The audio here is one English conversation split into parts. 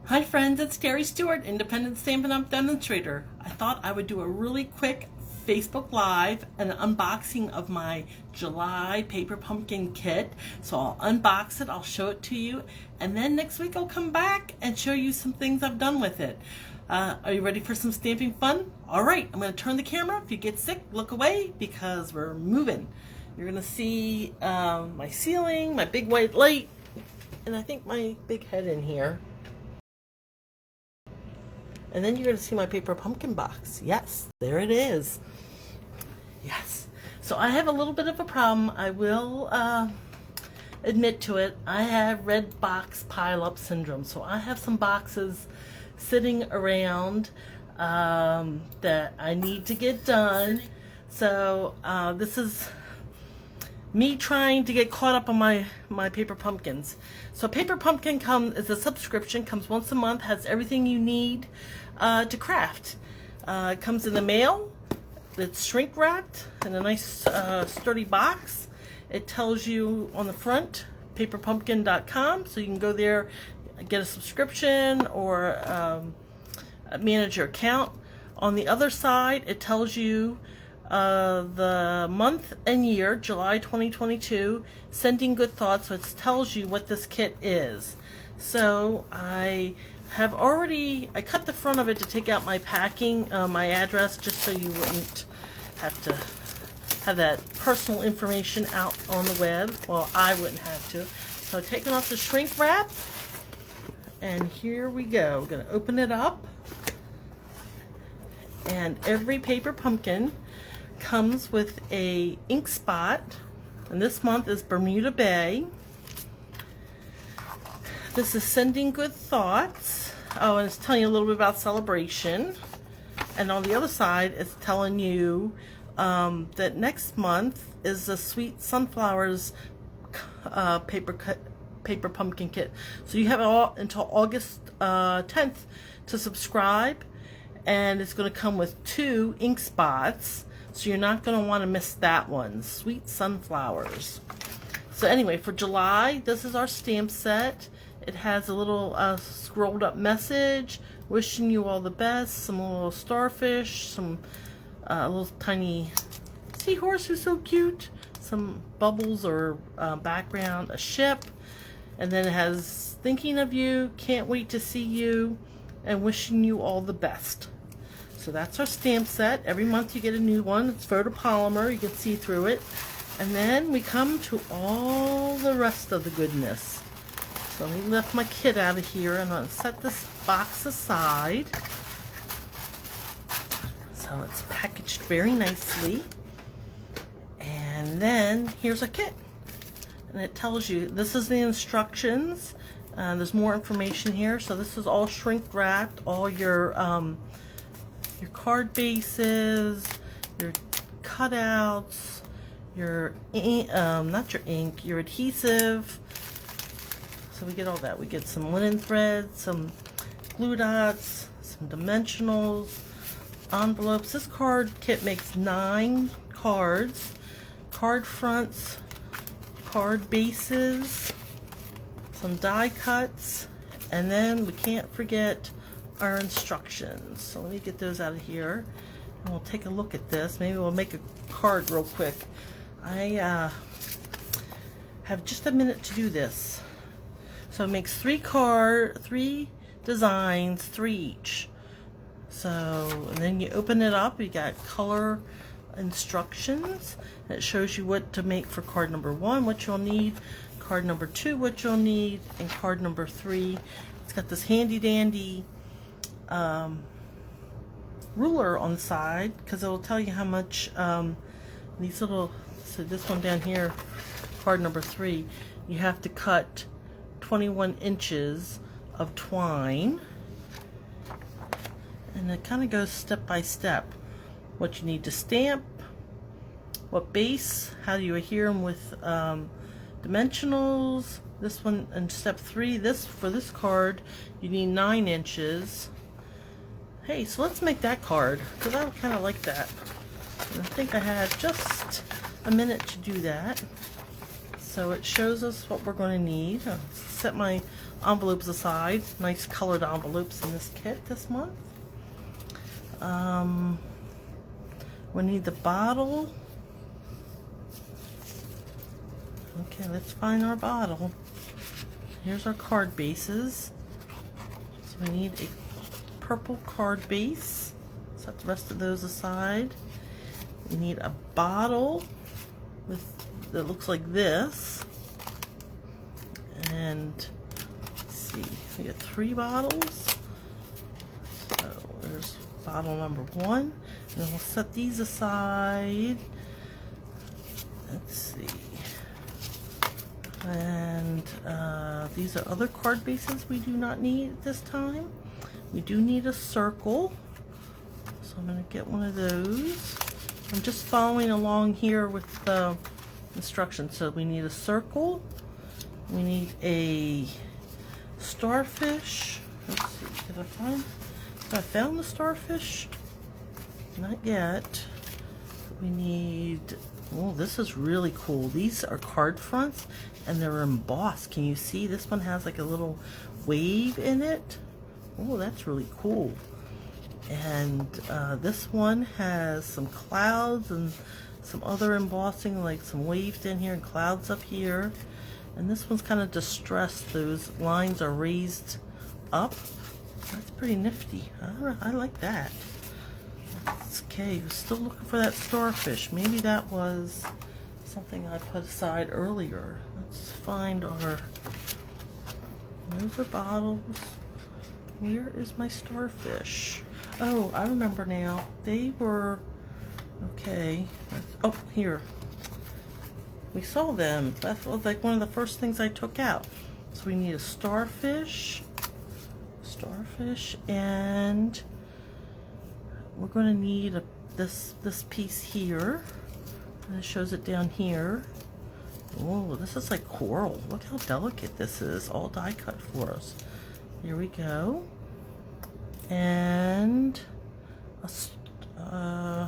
Hi friends, it's Terry Stewart, Independent Stampin' Up! Demonstrator. I thought I would do a really quick Facebook Live, an unboxing of my July paper pumpkin kit. So I'll unbox it, I'll show it to you, and then next week I'll come back and show you some things I've done with it. Are you ready for some stamping fun? Alright, I'm going to turn the camera. If you get sick, look away because we're moving. You're going to see my ceiling, my big white light, and I think my big head in here. And then you're going to see my paper pumpkin box. Yes, there it is. Yes. So I have a little bit of a problem. I will admit to it. I have red box pile-up syndrome. So I have some boxes sitting around that I need to get done. So this is me trying to get caught up on my paper pumpkins. So paper pumpkin is a subscription, comes once a month, has everything you need to craft. It comes in the mail. It's shrink wrapped in a nice sturdy box. It tells you on the front paperpumpkin.com, so you can go there, get a subscription, or manage your account. On the other side, it tells you the month and year, July 2022, sending good thoughts. So it tells you what this kit is. So I cut the front of it to take out my packing, my address, just so you wouldn't have to have that personal information out on the web. Well, I wouldn't have to. So I've taken off the shrink wrap, and here we go. We're going to open it up, and every paper pumpkin comes with a ink spot, and this month is Bermuda Bay. This is sending good thoughts. Oh, and it's telling you a little bit about celebration. And on the other side, it's telling you that next month is the Sweet Sunflowers paper pumpkin kit. So you have until August 10th to subscribe, and it's going to come with 2 ink spots. So you're not going to want to miss that one. Sweet Sunflowers. So anyway, for July, this is our stamp set. It has a little scrolled up message wishing you all the best, some little starfish, some little tiny seahorse who's so cute, some bubbles or background, a ship, and then it has thinking of you, can't wait to see you, and wishing you all the best. So that's our stamp set. Every month you get a new one. It's photopolymer. You can see through it. And then we come to all the rest of the goodness. So let me lift my kit out of here, and I'm going to set this box aside. So it's packaged very nicely. And then here's a kit. And it tells you, this is the instructions. There's more information here. So this is all shrink wrapped, all your card bases, your cutouts, your ink, not your ink, your adhesive. So we get all that. We get some linen thread, some glue dots, some dimensionals, envelopes. This card kit makes 9 cards, card fronts, card bases, some die cuts, and then we can't forget our instructions. So let me get those out of here, and we'll take a look at this. Maybe we'll make a card real quick. I have just a minute to do this. So it makes 3 designs, 3 each. So, and then you open it up, you got color instructions. It shows you what to make for card number 1, what you'll need, card number 2, what you'll need, and card number 3. It's got this handy dandy ruler on the side, because it will tell you how much these little, so this one down here, card number 3, you have to cut 21 inches of twine, and it kind of goes step by step what you need to stamp, what base, how do you adhere them with dimensionals. This one in step 3, for this card you need 9 inches. Hey, so let's make that card, because I kind of like that. And I think I had just a minute to do that. So it shows us what we're going to need. I'll set my envelopes aside. Nice colored envelopes in this kit this month. We need the bottle. Okay, let's find our bottle. Here's our card bases. So we need a purple card base. Set the rest of those aside. We need a bottle that looks like this. And let's see, we got 3 bottles. So there's bottle number 1. And then we'll set these aside. Let's see. And these are other card bases we do not need this time. We do need a circle. So I'm going to get one of those. I'm just following along here with the instructions. So we need a circle. We need a starfish. Let's see, have I found the starfish? Not yet. We need, oh, this is really cool. These are card fronts and they're embossed. Can you see? This one has like a little wave in it. Oh, that's really cool. And this one has some clouds and some other embossing, like some waves in here and clouds up here. And this one's kind of distressed. Those lines are raised up. That's pretty nifty. I like that. Okay, we're still looking for that starfish. Maybe that was something I put aside earlier. Let's find our... Those are bottles. Where is my starfish? Oh, I remember now. They were... Okay. Oh, here. We saw them. That was like one of the first things I took out. So we need a starfish. Starfish, and we're going to need this piece here. And it shows it down here. Oh, this is like coral. Look how delicate this is. All die cut for us. Here we go. And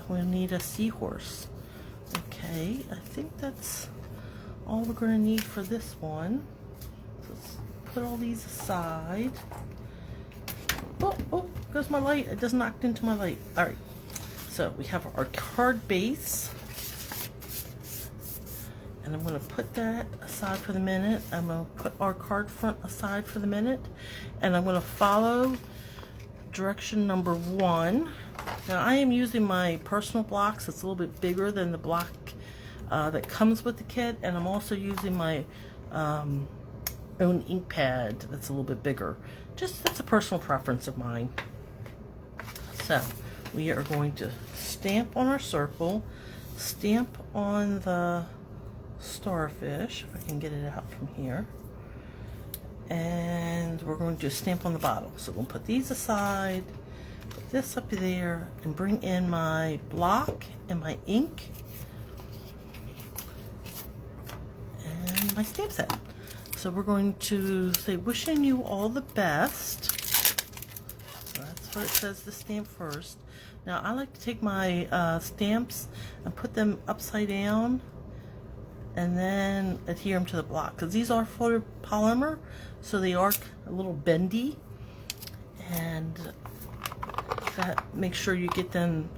we need a seahorse. Okay, I think that's all we're going to need for this one. So let's put all these aside. Oh, goes my light. It just knocked into my light. All right, so we have our card base. And I'm going to put that aside for the minute. I'm going to put our card front aside for the minute. And I'm going to follow direction number 1. Now I am using my personal blocks. It's a little bit bigger than the block that comes with the kit. And I'm also using my own ink pad that's a little bit bigger. Just, that's a personal preference of mine. So we are going to stamp on our circle, stamp on the starfish, if I can get it out from here, and we're going to stamp on the bottle. So we'll put these aside, put this up there, and bring in my block and my ink and my stamp set. So we're going to say, wishing you all the best. So that's what it says to stamp first. Now I like to take my stamps and put them upside down and then adhere them to the block, because these are photopolymer, so they are a little bendy, and that make sure you get them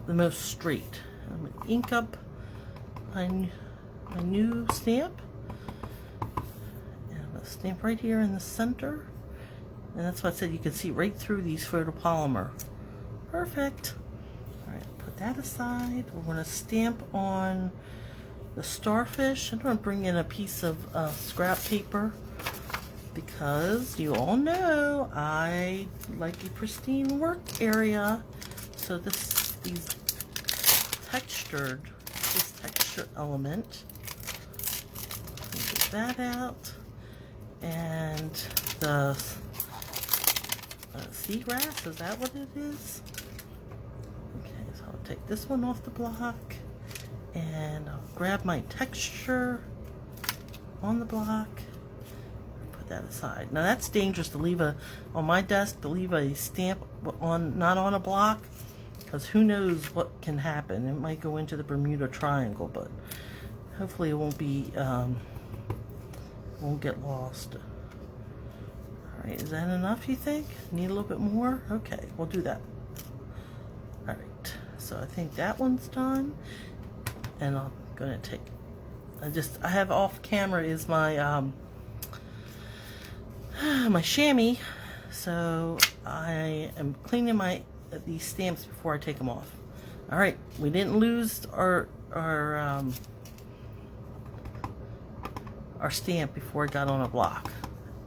the most straight. I'm going to ink up my new stamp, and I'm going to stamp right here in the center, and that's what I said, you can see right through these photopolymer. Perfect. Alright, put that aside. We're going to stamp on the starfish. I'm going to bring in a piece of scrap paper, because you all know I like a pristine work area. So this texture element, get that out, and the seagrass, is that what it is? Okay, so I'll take this one off the block, and I'll grab my texture on the block, put that aside. Now that's dangerous to leave on my desk, to leave a stamp not on a block, because who knows what can happen. It might go into the Bermuda Triangle, but hopefully it won't get lost. right, is that enough, you think? Need a little bit more? Okay, we'll do that. All right, so I think that one's done. And I'm gonna take, I have off camera is my, my chamois. So I am cleaning these stamps before I take them off. All right, we didn't lose our stamp before it got on a block.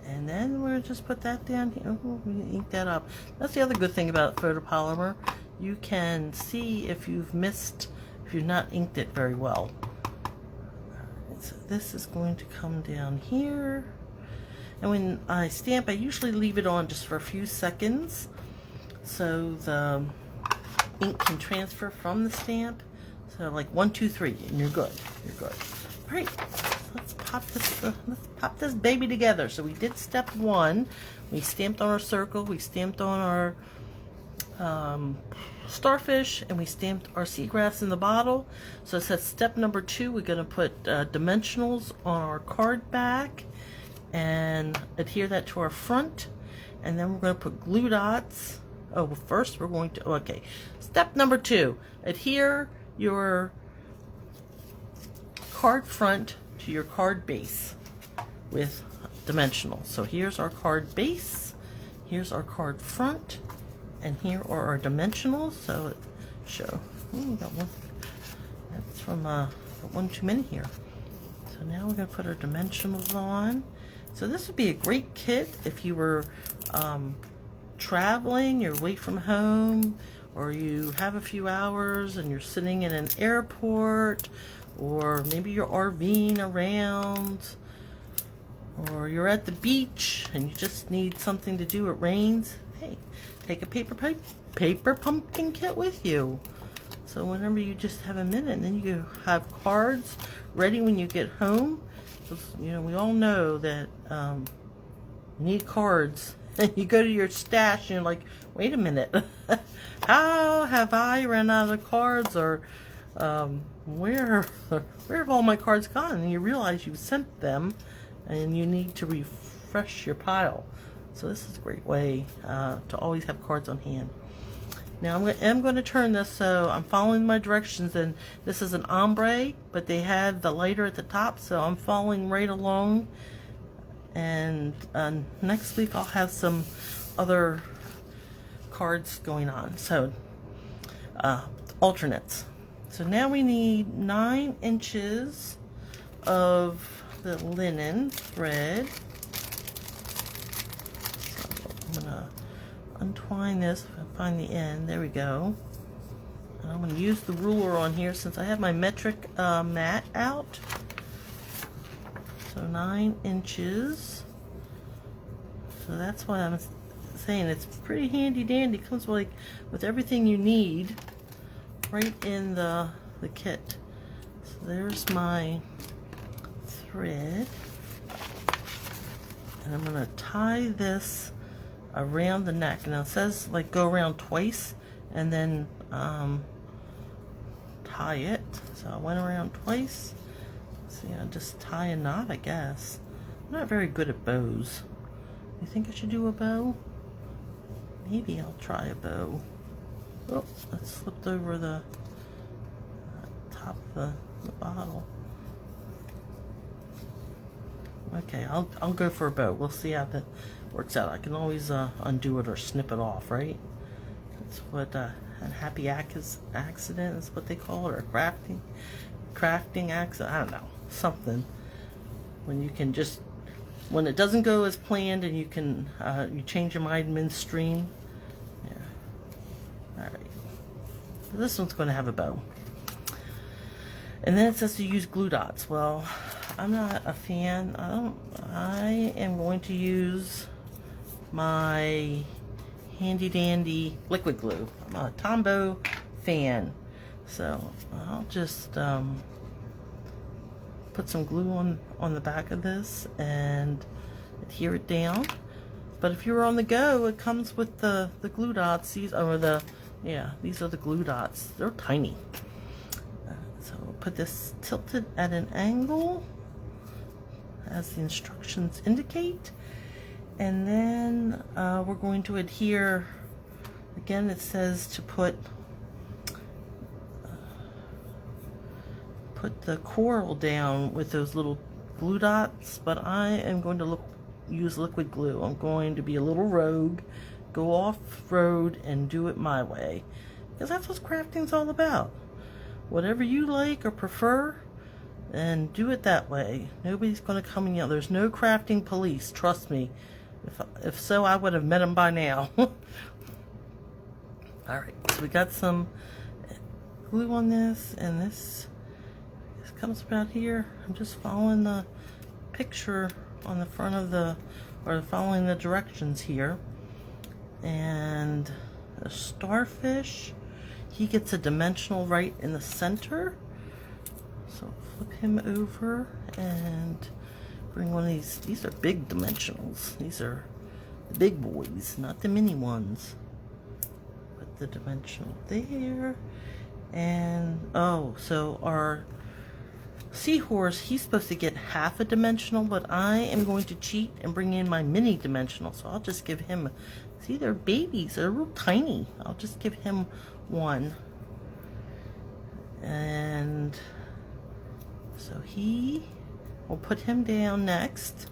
And then we're just put that down here. Oh, we ink that up. That's the other good thing about photopolymer. You can see if you've not inked it very well. Right, so this is going to come down here. And when I stamp, I usually leave it on just for a few seconds so the ink can transfer from the stamp. So like 1, 2, 3, and you're good. You're good. All right. Let's pop this baby together. So we did step 1. We stamped on our circle, we stamped on our starfish, and we stamped our seagrass in the bottle. So it says step number 2, we're going to put dimensionals on our card back and adhere that to our front. And then we're going to put glue dots. Oh, well, first we're going to, okay. Step number 2, adhere your card front to your card base with dimensionals. So here's our card base, here's our card front, and here are our dimensionals. So it show, we got one, that's from got one too many here. So now we're going to put our dimensionals on. So this would be a great kit if you were traveling, you're away from home, or you have a few hours and you're sitting in an airport, or maybe you're RVing around, or you're at the beach and you just need something to do, it rains. Hey, take a paper pumpkin kit with you. So whenever you just have a minute, and then you have cards ready when you get home. You know, we all know that you need cards. And you go to your stash and you're like, wait a minute, how have I run out of cards? Or where have all my cards gone? And you realize you've sent them and you need to refresh your pile. So this is a great way to always have cards on hand. Now I'm going to turn this, so I'm following my directions, and this is an ombre, but they have the lighter at the top, so I'm following right along. And next week I'll have some other cards going on, so alternates. So now we need 9 inches of the linen thread. So I'm gonna untwine this and find the end. There we go. And I'm gonna use the ruler on here since I have my metric mat out. So 9 inches. So that's why I'm saying it's pretty handy dandy. It comes with everything you need right in the kit. So there's my thread. And I'm going to tie this around the neck. Now it says like go around twice and then tie it. So I went around twice. So yeah, just tie a knot, I guess. I'm not very good at bows. You think I should do a bow? Maybe I'll try a bow. Oh, that slipped over the top of the bottle. Okay, I'll go for a bow. We'll see how that works out. I can always undo it or snip it off, right? That's what a happy accident is what they call it, or crafting accident. I don't know. Something when you can just, when it doesn't go as planned and you can you change your mind midstream. Yeah. All right. So this one's going to have a bow, and then it says to use glue dots. Well, I'm not a fan. I am going to use my handy dandy liquid glue. I'm a Tombow fan, so I'll just put some glue on the back of this and adhere it down. But if you're on the go, it comes with the glue dots. These are these are the glue dots. They're tiny. So we'll put this tilted at an angle as the instructions indicate, And then we're going to adhere. Again, it says to put the coral down with those little glue dots, but I am going to use liquid glue. I'm going to be a little rogue, go off-road and do it my way, because that's what crafting's all about. Whatever you like or prefer, and do it that way. Nobody's going to come and yell. There's no crafting police, trust me. If so, I would have met them by now. Alright, so we got some glue on this, and this comes about here. I'm just following the picture on the front of the, or following the directions here. And a starfish, he gets a dimensional right in the center. So flip him over and bring one of these are big dimensionals. These are the big boys, not the mini ones. Put the dimensional there. And, oh, so our seahorse, he's supposed to get half a dimensional, but I am going to cheat and bring in my mini dimensional. So I'll just give him, see, they're babies, they're real tiny. I'll just give him one. And so we'll put him down next.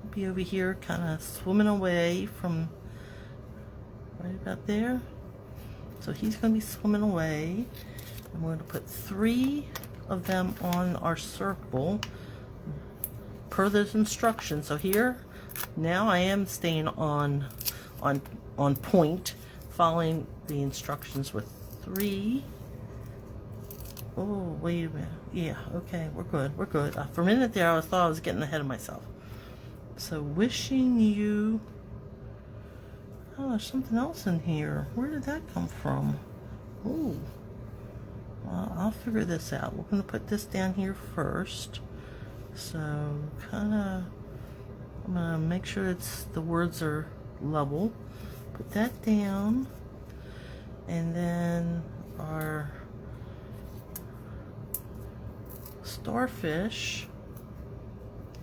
He'll be over here kind of swimming away from right about there. So he's going to be swimming away. I'm going to put 3 of them on our circle per those instructions. So here, now I am staying on point, following the instructions with 3. Oh, wait a minute. Yeah, okay, we're good, we're good. For a minute there, I thought I was getting ahead of myself. So wishing you, oh, there's something else in here. Where did that come from? Ooh. Well, I'll figure this out. We're going to put this down here first. So, kind of, I'm going to make sure the words are level. Put that down. And then our starfish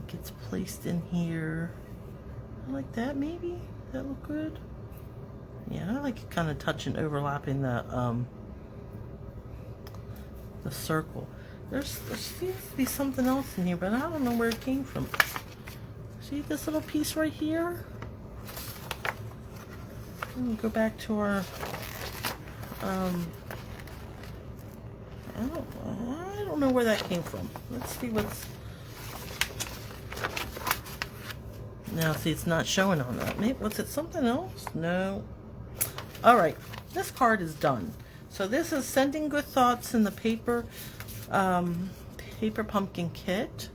gets placed in here. Like that, maybe? Does that look good? Yeah, I like it kind of touching, overlapping the circle. There seems to be something else in here, but I don't know where it came from. See this little piece right here? Let me go back to our I don't know where that came from. Let's see what's. Now, see, it's not showing on that. Maybe was it something else? No. All right, this card is done. So this is Sending Good Thoughts in the paper pumpkin kit.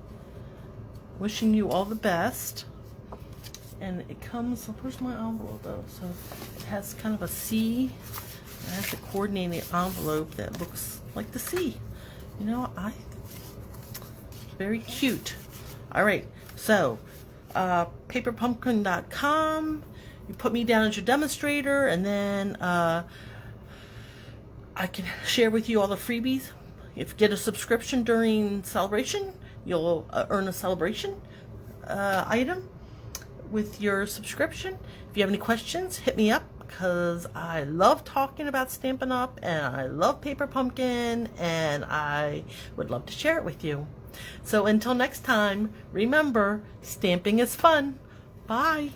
Wishing you all the best. And it comes, where's my envelope though? So it has kind of a C. I have to coordinate the envelope that looks like the sea. You know, very cute. All right, so paperpumpkin.com. You put me down as your demonstrator, and then I can share with you all the freebies. If you get a subscription during celebration, you'll earn a celebration item with your subscription. If you have any questions, hit me up, because I love talking about Stampin' Up! And I love Paper Pumpkin, and I would love to share it with you. So until next time, remember, stamping is fun. Bye.